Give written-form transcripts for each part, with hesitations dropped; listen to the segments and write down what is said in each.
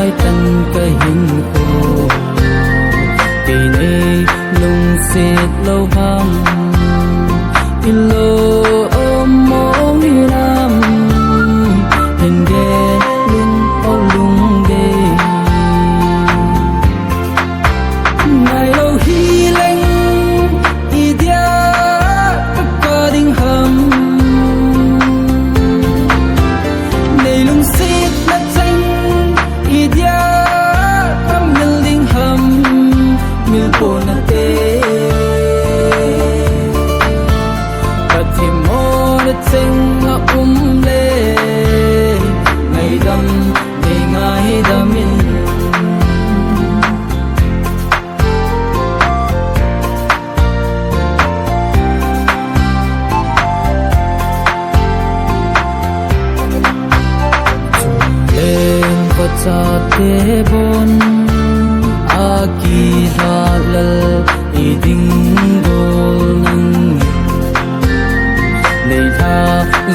lai tan ka hin ko kỳ này lung xịt lâu băng ilo ôm mong nam hình ghé lung ô lung ghé ngày lâu hi lanh idia các đình hầm này lung xịt đất danh idia các miền đình hầm miền phố na tê các thêm mô đất danh ngã lê ngày đâm để ngày đâm in sa te bon aki halal iding gol nang nei tha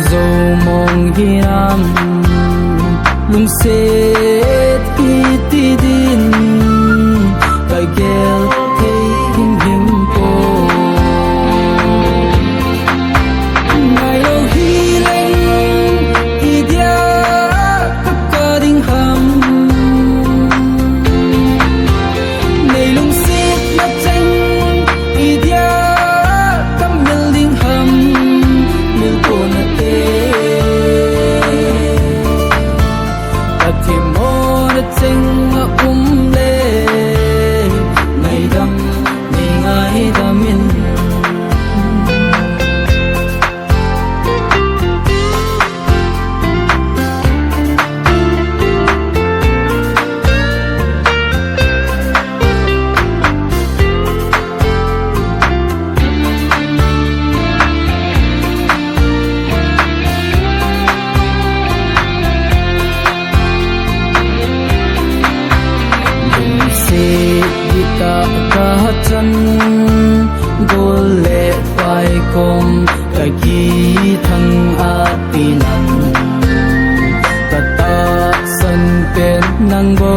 zo mong hiram lung se ti din kai gel thei him him po ngai lo hi leng idia ka ding ham chân gole pai kom kaki thang apinan kata san pen nang bo